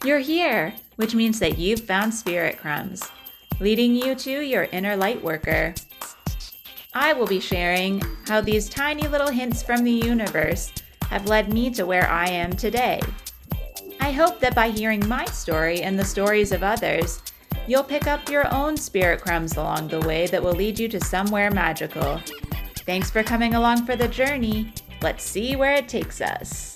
You're here, which means that you've found spirit crumbs, leading you to your inner light worker. I will be sharing how these tiny little hints from the universe have led me to where I am today. I hope that by hearing my story and the stories of others, you'll pick up your own spirit crumbs along the way that will lead you to somewhere magical. Thanks for coming along for the journey. Let's see where it takes us.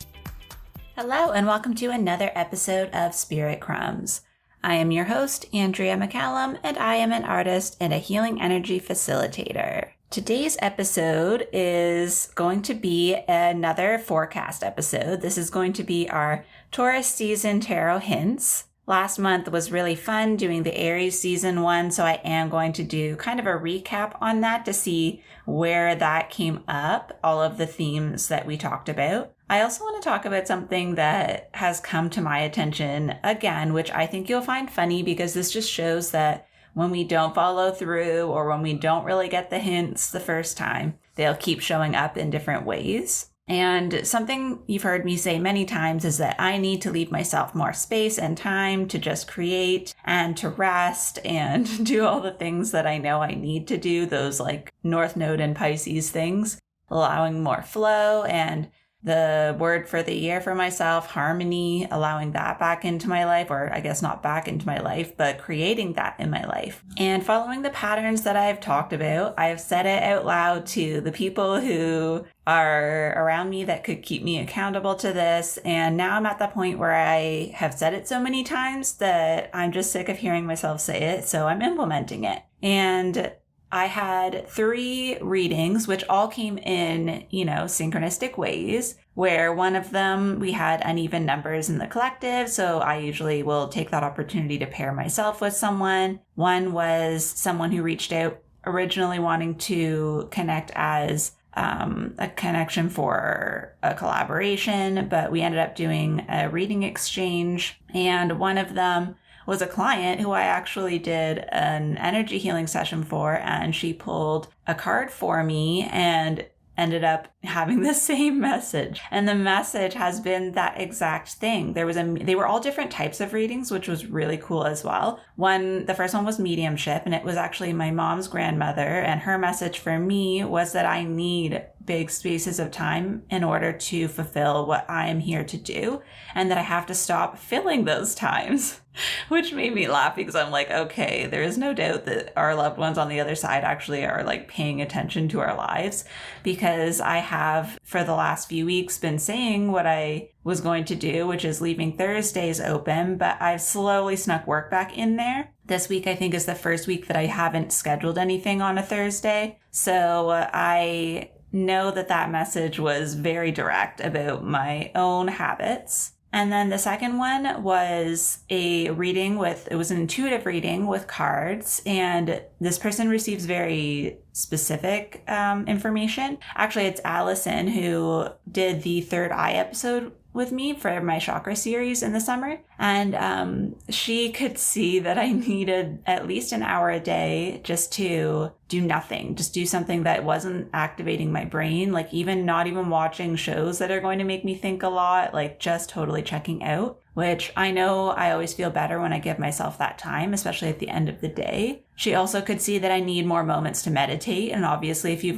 Hello, and welcome to another episode of Spirit Crumbs. I am your host, 𝗬𝗓𝘂𝘀𝘀𝘀, and I am an artist and a healing energy facilitator. Today's episode is going to be another forecast episode. This is going to be our Taurus season tarot hints. Last month was really fun doing the Aries season one, so I am going to do kind of a recap on that to see where that came up, all of the themes that we talked about. I also want to talk about something that has come to my attention again, which I think you'll find funny because this just shows that when we don't follow through or when we don't really get the hints the first time, they'll keep showing up in different ways. And something you've heard me say many times is that I need to leave myself more space and time to just create and to rest and do all the things that I know I need to do, those like North Node and Pisces things, allowing more flow and the word for the year for myself, harmony, allowing that back into my life, or I guess not back into my life, but creating that in my life. And following the patterns that I've talked about, I've said it out loud to the people who are around me that could keep me accountable to this. And now I'm at the point where I have said it so many times that I'm just sick of hearing myself say it, so I'm implementing it. And I had 3 readings, which all came in, synchronistic ways, where one of them, we had uneven numbers in the collective. So I usually will take that opportunity to pair myself with someone. One was someone who reached out originally wanting to connect as a connection for a collaboration, but we ended up doing a reading exchange. And one of them was a client who I actually did an energy healing session for, and she pulled a card for me and ended up having the same message. And the message has been that exact thing. They were all different types of readings, which was really cool as well. The first one was mediumship, and it was actually my mom's grandmother. And her message for me was that I need big spaces of time in order to fulfill what I am here to do, and that I have to stop filling those times, which made me laugh because I'm like, okay, there is no doubt that our loved ones on the other side actually are like paying attention to our lives, because I have for the last few weeks been saying what I was going to do, which is leaving Thursdays open, but I've slowly snuck work back in there. This week, I think, is the first week that I haven't scheduled anything on a Thursday. So I know that message was very direct about my own habits. And then the second one was it was an intuitive reading with cards, and this person receives very specific information. Actually, it's Allison who did the Third Eye episode with me for my chakra series in the summer. And she could see that I needed at least an hour a day just to do nothing, just do something that wasn't activating my brain, like not even watching shows that are going to make me think a lot, like just totally checking out, which I know I always feel better when I give myself that time, especially at the end of the day. She also could see that I need more moments to meditate. And obviously, if you've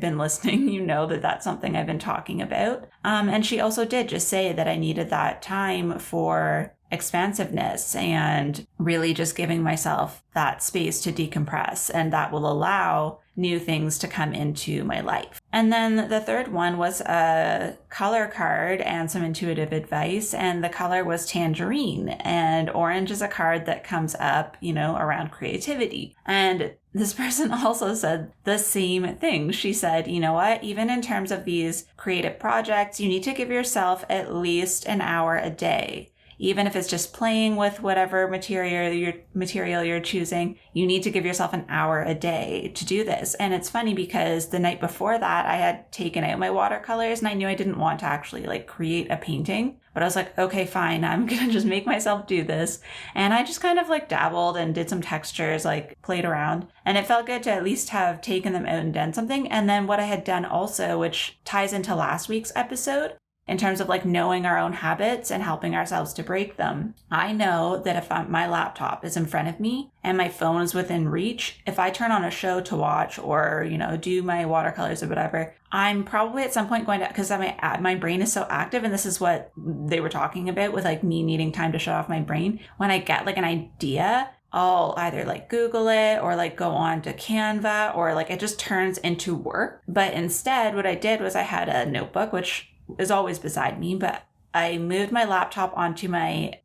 been listening, you know that that's something I've been talking about. And she also did just say that I needed that time for expansiveness and really just giving myself that space to decompress, and that will allow new things to come into my life. And then the third one was a color card and some intuitive advice, and the color was tangerine, and orange is a card that comes up, around creativity. And this person also said the same thing. She said, you know what, even in terms of these creative projects, you need to give yourself at least an hour a day. Even if it's just playing with whatever material you're choosing, you need to give yourself an hour a day to do this. And it's funny because the night before that, I had taken out my watercolors and I knew I didn't want to actually create a painting. But I was like, okay, fine, I'm going to just make myself do this. And I just kind of dabbled and did some textures, played around. And it felt good to at least have taken them out and done something. And then what I had done also, which ties into last week's episode, in terms of like knowing our own habits and helping ourselves to break them. I know that if my laptop is in front of me and my phone is within reach, if I turn on a show to watch or, do my watercolors or whatever, I'm probably at some point going to, because my brain is so active, and this is what they were talking about with like me needing time to shut off my brain. When I get like an idea, I'll either like Google it or like go on to Canva, or like it just turns into work. But instead, what I did was I had a notebook, which is always beside me, but I moved my laptop onto my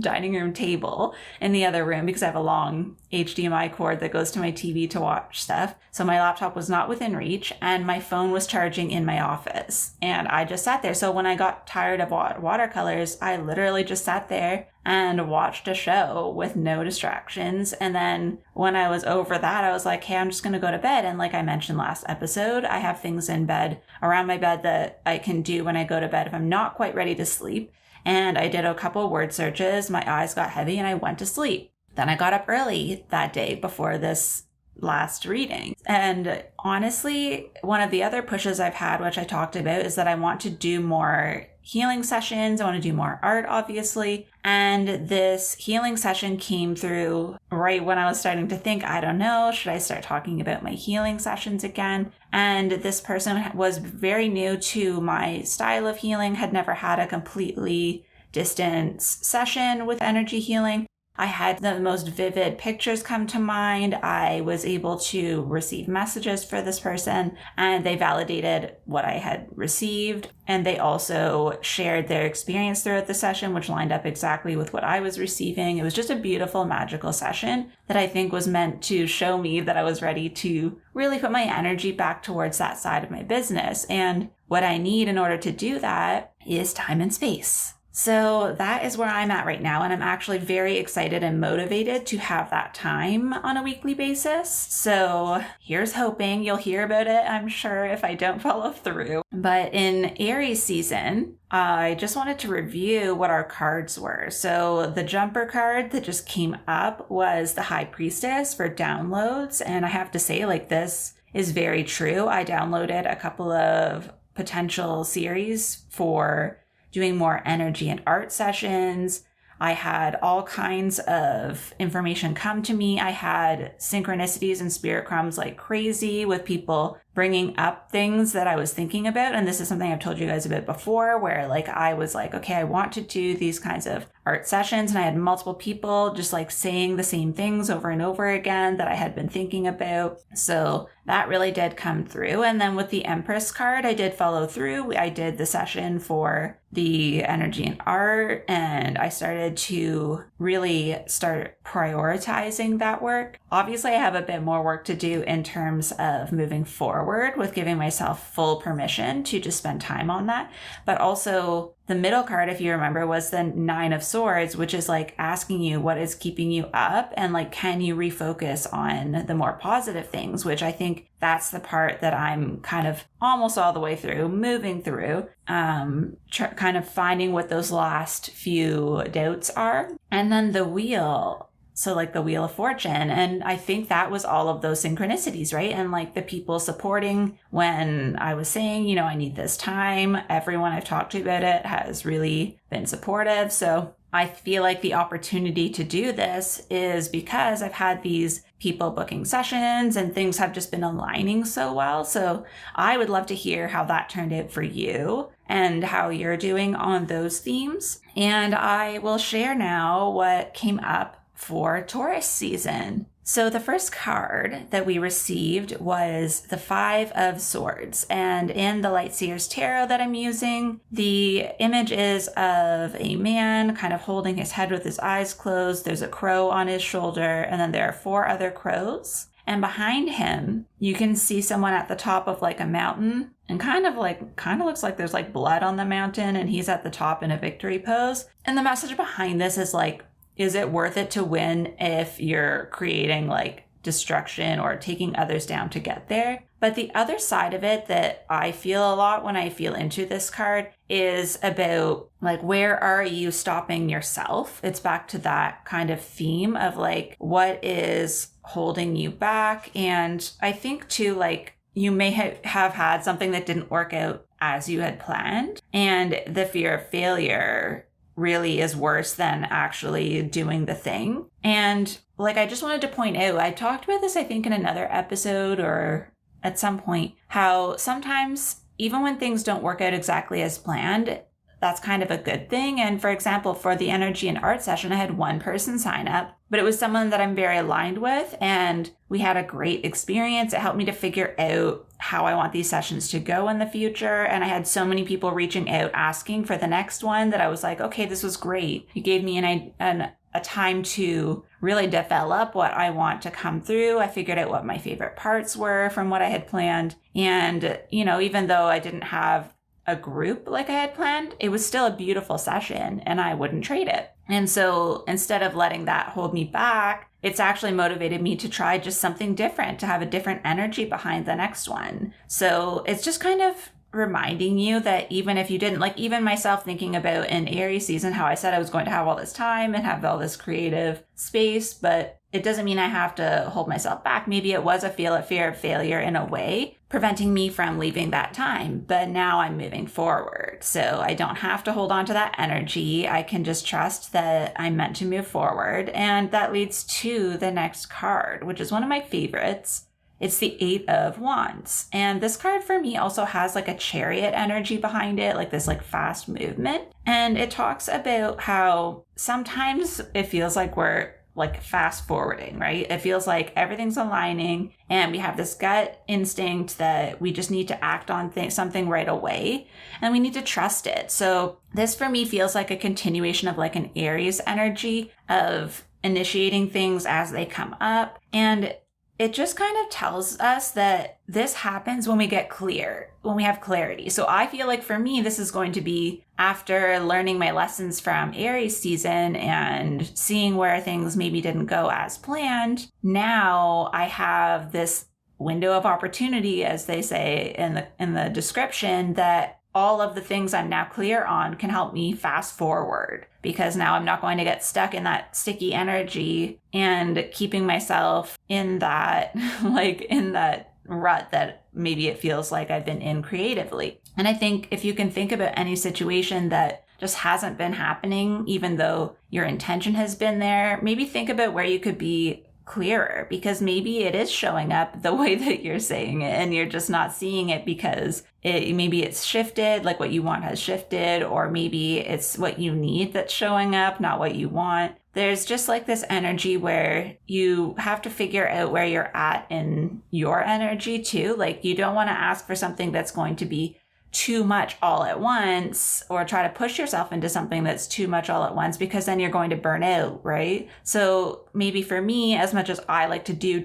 dining room table in the other room because I have a long HDMI cord that goes to my TV to watch stuff. So my laptop was not within reach, and my phone was charging in my office. And I just sat there. So when I got tired of watercolors, I literally just sat there and watched a show with no distractions. And then when I was over that, I was like, hey, I'm just going to go to bed. And like I mentioned last episode, I have things in bed, around my bed, that I can do when I go to bed if I'm not quite ready to sleep. And I did a couple word searches, my eyes got heavy, and I went to sleep. Then I got up early that day before this last reading. And honestly, one of the other pushes I've had, which I talked about, is that I want to do more healing sessions. I want to do more art, obviously. And this healing session came through right when I was starting to think, I don't know, should I start talking about my healing sessions again? And this person was very new to my style of healing, had never had a completely distance session with energy healing. I had the most vivid pictures come to mind. I was able to receive messages for this person, and they validated what I had received. And they also shared their experience throughout the session, which lined up exactly with what I was receiving. It was just a beautiful, magical session that I think was meant to show me that I was ready to really put my energy back towards that side of my business. And what I need in order to do that is time and space. So that is where I'm at right now, and I'm actually very excited and motivated to have that time on a weekly basis. So here's hoping you'll hear about it, I'm sure, if I don't follow through. But in Aries season, I just wanted to review what our cards were. So the jumper card that just came up was the High Priestess for downloads, and I have to say, like, this is very true. I downloaded a couple of potential series for doing more energy and art sessions. I had all kinds of information come to me. I had synchronicities and spirit crumbs like crazy, with people bringing up things that I was thinking about. And this is something I've told you guys about before, where like I was like, okay, I want to do these kinds of art sessions. And I had multiple people just like saying the same things over and over again that I had been thinking about. So that really did come through. And then with the Empress card, I did follow through. I did the session for the energy and art, and I started to really start prioritizing that work. Obviously, I have a bit more work to do in terms of moving forward with giving myself full permission to just spend time on that. But also the middle card, if you remember, was the Nine of Swords, which is like asking you what is keeping you up, and like, can you refocus on the more positive things, which I think that's the part that I'm kind of almost all the way through, moving through, kind of finding what those last few doubts are. And then the wheel. So like the Wheel of Fortune. And I think that was all of those synchronicities, right? And like the people supporting when I was saying, I need this time. Everyone I've talked to about it has really been supportive. So I feel like the opportunity to do this is because I've had these people booking sessions and things have just been aligning so well. So I would love to hear how that turned out for you and how you're doing on those themes. And I will share now what came up for Taurus season. So the first card that we received was the Five of Swords. And in the Light Seers Tarot that I'm using, the image is of a man kind of holding his head with his eyes closed. There's a crow on his shoulder, and then there are 4 other crows. And behind him, you can see someone at the top of like a mountain, and kind of looks like there's like blood on the mountain, and he's at the top in a victory pose. And the message behind this is like, is it worth it to win if you're creating like destruction or taking others down to get there? But the other side of it that I feel a lot when I feel into this card is about like, where are you stopping yourself? It's back to that kind of theme of like, what is holding you back? And I think too, like, you may have had something that didn't work out as you had planned. And the fear of failure really is worse than actually doing the thing. And like, I just wanted to point out, I talked about this, I think, in another episode or at some point, how sometimes even when things don't work out exactly as planned, that's kind of a good thing. And for example, for the energy and art session, I had one person sign up, but it was someone that I'm very aligned with, and we had a great experience. It helped me to figure out how I want these sessions to go in the future. And I had so many people reaching out asking for the next one that I was like, okay, this was great. You gave me a time to really develop what I want to come through. I figured out what my favorite parts were from what I had planned. And, you know, even though I didn't have a group like I had planned, it was still a beautiful session and I wouldn't trade it. And so instead of letting that hold me back, it's actually motivated me to try just something different, to have a different energy behind the next one. So it's just kind of reminding you that even if you didn't, like even myself thinking about in Aries season, how I said I was going to have all this time and have all this creative space, but it doesn't mean I have to hold myself back. Maybe it was a fear of failure in a way, preventing me from leaving that time. But now I'm moving forward. So I don't have to hold on to that energy. I can just trust that I'm meant to move forward. And that leads to the next card, which is one of my favorites. It's the Eight of Wands. And this card for me also has like a chariot energy behind it, like this like fast movement. And it talks about how sometimes it feels like we're like fast forwarding, right? It feels like everything's aligning and we have this gut instinct that we just need to act on something right away and we need to trust it. So this for me feels like a continuation of like an Aries energy of initiating things as they come up. And it just kind of tells us that this happens when we get clear, when we have clarity. So I feel like for me, this is going to be after learning my lessons from Aries season and seeing where things maybe didn't go as planned. Now I have this window of opportunity, as they say in the description, that all of the things I'm now clear on can help me fast forward, because now I'm not going to get stuck in that sticky energy and keeping myself in that, like in that rut that maybe it feels like I've been in creatively. And I think if you can think about any situation that just hasn't been happening, even though your intention has been there, maybe think about where you could be clearer, because maybe it is showing up the way that you're saying it and you're just not seeing it because maybe it's shifted, like what you want has shifted, or maybe it's what you need that's showing up, not what you want. There's just like this energy where you have to figure out where you're at in your energy too. Like you don't want to ask for something that's going to be too much all at once, or try to push yourself into something that's too much all at once, because then you're going to burn out, right? So maybe for me, as much as I like to do,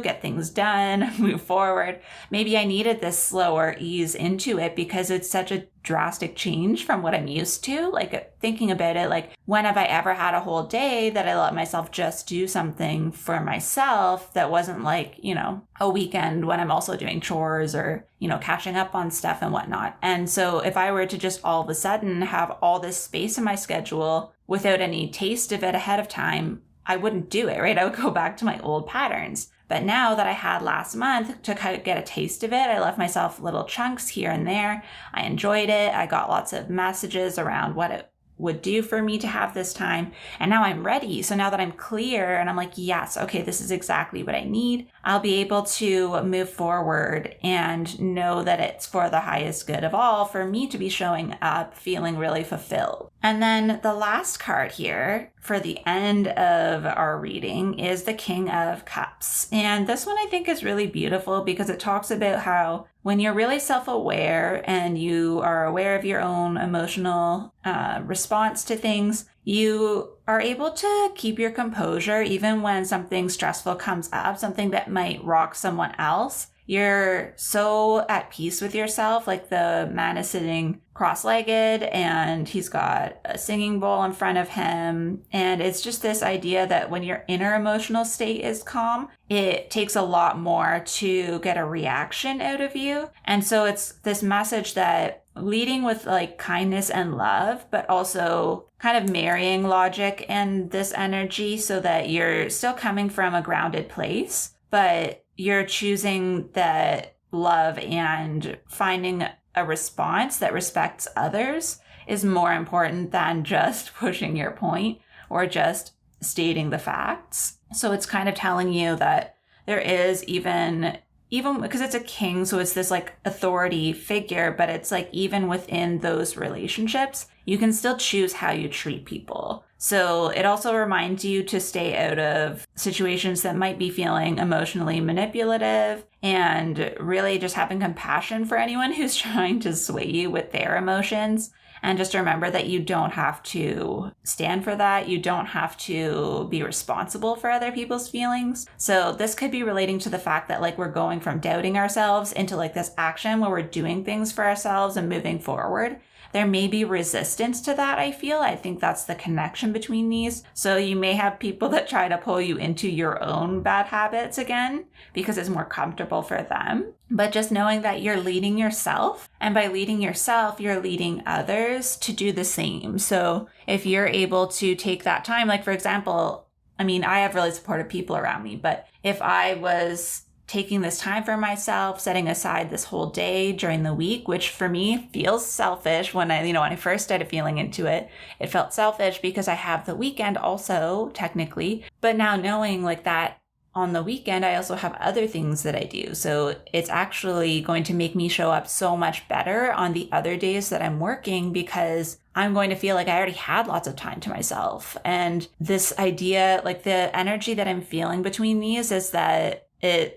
get things done, move forward, maybe I needed this slower ease into it because it's such a drastic change from what I'm used to. Like thinking about it, like when have I ever had a whole day that I let myself just do something for myself that wasn't like, you know, a weekend when I'm also doing chores or, you know, catching up on stuff and whatnot. And so if I were to just all of a sudden have all this space in my schedule without any taste of it ahead of time, I wouldn't do it, right? I would go back to my old patterns. But now that I had last month to kind of get a taste of it, I left myself little chunks here and there. I enjoyed it. I got lots of messages around what it would do for me to have this time. And now I'm ready. So now that I'm clear and I'm like, yes, okay, this is exactly what I need, I'll be able to move forward and know that it's for the highest good of all for me to be showing up feeling really fulfilled. And then the last card here for the end of our reading is the King of Cups. And this one I think is really beautiful because it talks about how when you're really self-aware and you are aware of your own emotional response to things, you are able to keep your composure even when something stressful comes up, something that might rock someone else. You're so at peace with yourself. Like the man is sitting cross-legged and he's got a singing bowl in front of him. And it's just this idea that when your inner emotional state is calm, it takes a lot more to get a reaction out of you. And so it's this message that leading with like kindness and love, but also kind of marrying logic and this energy so that you're still coming from a grounded place, but you're choosing that love and finding a response that respects others is more important than just pushing your point or just stating the facts. So it's kind of telling you that there is even because it's a king, so it's this like authority figure, but it's like even within those relationships, you can still choose how you treat people. So it also reminds you to stay out of situations that might be feeling emotionally manipulative and really just having compassion for anyone who's trying to sway you with their emotions. And just remember that you don't have to stand for that. You don't have to be responsible for other people's feelings. So this could be relating to the fact that like we're going from doubting ourselves into like this action where we're doing things for ourselves and moving forward. There may be resistance to that, I feel. I think that's the connection between these. So you may have people that try to pull you into your own bad habits again because it's more comfortable for them. But just knowing that you're leading yourself, and by leading yourself, you're leading others to do the same. So if you're able to take that time, like for example, I mean, I have really supportive people around me, but if I was taking this time for myself, setting aside this whole day during the week, which for me feels selfish when I first started feeling into it, it felt selfish because I have the weekend also technically, but now knowing like that on the weekend, I also have other things that I do. So it's actually going to make me show up so much better on the other days that I'm working because I'm going to feel like I already had lots of time to myself. And this idea, like the energy that I'm feeling between these is that we're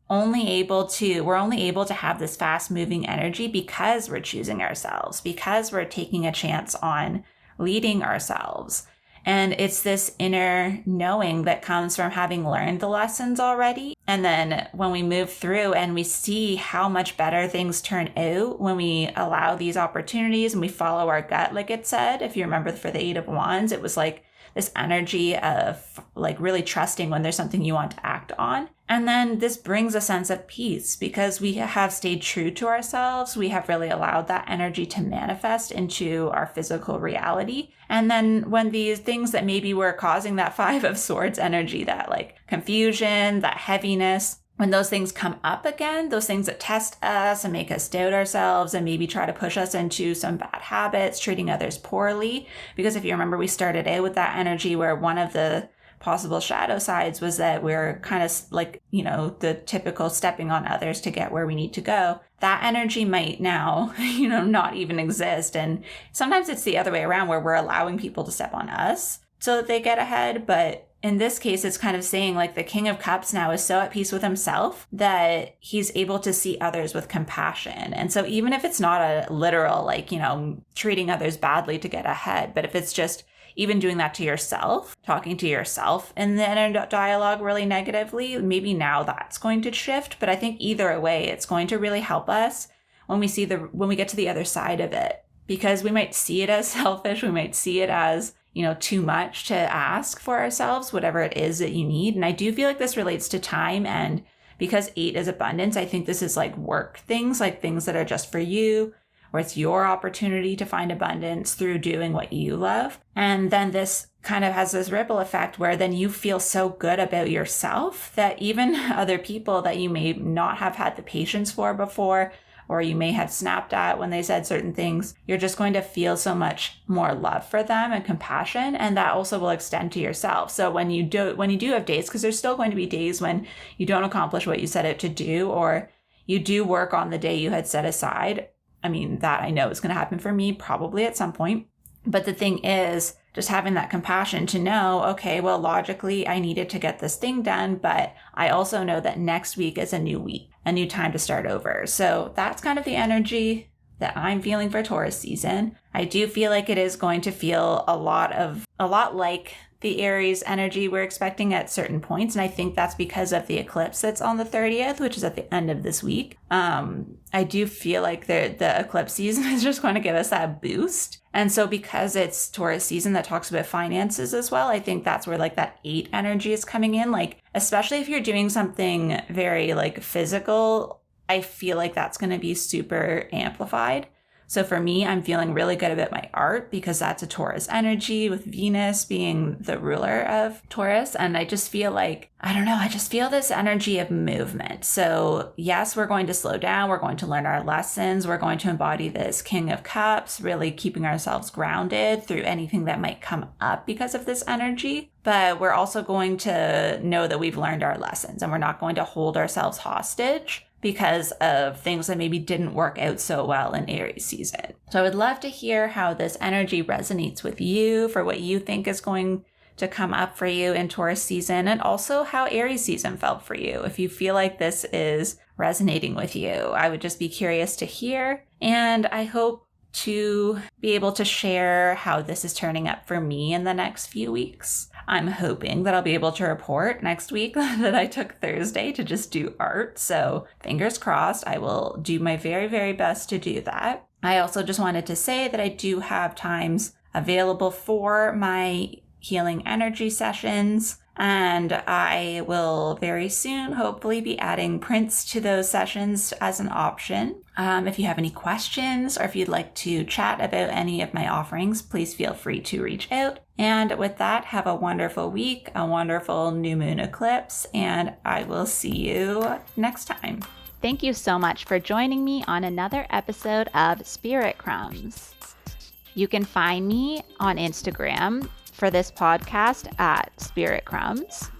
only able to have this fast moving energy because we're choosing ourselves, because we're taking a chance on leading ourselves. And it's this inner knowing that comes from having learned the lessons already. And then when we move through and we see how much better things turn out when we allow these opportunities and we follow our gut, like it said, if you remember for the Eight of Wands, it was like this energy of like really trusting when there's something you want to act on. And then this brings a sense of peace because we have stayed true to ourselves. We have really allowed that energy to manifest into our physical reality. And then when these things that maybe were causing that Five of Swords energy, that like confusion, that heaviness, when those things come up again, those things that test us and make us doubt ourselves and maybe try to push us into some bad habits, treating others poorly. Because if you remember, we started out with that energy where one of the possible shadow sides was that we're kind of like, the typical stepping on others to get where we need to go. That energy might now, not even exist. And sometimes it's the other way around where we're allowing people to step on us so that they get ahead. But in this case, it's kind of saying like the King of Cups now is so at peace with himself that he's able to see others with compassion. And so even if it's not a literal, treating others badly to get ahead, but if it's just even doing that to yourself, talking to yourself in the inner dialogue really negatively, maybe now that's going to shift. But I think either way, it's going to really help us when we get to the other side of it, because we might see it as selfish. We might see it as, too much to ask for ourselves, whatever it is that you need. And I do feel like this relates to time. And because 8 is abundance, I think this is like work things, like things that are just for you, where it's your opportunity to find abundance through doing what you love. And then this kind of has this ripple effect where then you feel so good about yourself that even other people that you may not have had the patience for before, or you may have snapped at when they said certain things, you're just going to feel so much more love for them and compassion. And that also will extend to yourself. So when you do have days, because there's still going to be days when you don't accomplish what you set out to do, or you do work on the day you had set aside. I mean, that I know is going to happen for me probably at some point. But the thing is just having that compassion to know, okay, well, logically, I needed to get this thing done, but I also know that next week is a new week, a new time to start over. So that's kind of the energy that I'm feeling for Taurus season. I do feel like it is going to feel a lot like the Aries energy we're expecting at certain points. And I think that's because of the eclipse that's on the 30th, which is at the end of this week. I do feel like the eclipse season is just going to give us that boost. And so because it's Taurus season that talks about finances as well, I think that's where like that 8 energy is coming in. Like, especially if you're doing something very like physical, I feel like that's going to be super amplified. So for me, I'm feeling really good about my art because that's a Taurus energy, with Venus being the ruler of Taurus. And I just feel like, I don't know, I just feel this energy of movement. So yes, we're going to slow down. We're going to learn our lessons. We're going to embody this King of Cups, really keeping ourselves grounded through anything that might come up because of this energy. But we're also going to know that we've learned our lessons, and we're not going to hold ourselves hostage because of things that maybe didn't work out so well in Aries season. So I would love to hear how this energy resonates with you, for what you think is going to come up for you in Taurus season, and also how Aries season felt for you. If you feel like this is resonating with you, I would just be curious to hear. And I hope to be able to share how this is turning up for me in the next few weeks. I'm hoping that I'll be able to report next week that I took Thursday to just do art. So fingers crossed, I will do my very, very best to do that. I also just wanted to say that I do have times available for my healing energy sessions, and I will very soon hopefully be adding prints to those sessions as an option. If you have any questions, or if you'd like to chat about any of my offerings, please feel free to reach out. And with that, have a wonderful week, a wonderful new moon eclipse, and I will see you next time. Thank you so much for joining me on another episode of Spirit Crumbs. You can find me on Instagram for this podcast at Spirit Crumbs,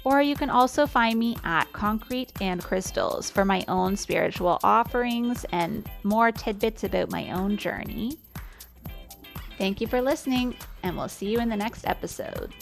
or you can also find me at Concrete and Crystals for my own spiritual offerings and more tidbits about my own journey. Thank you for listening, and we'll see you in the next episode.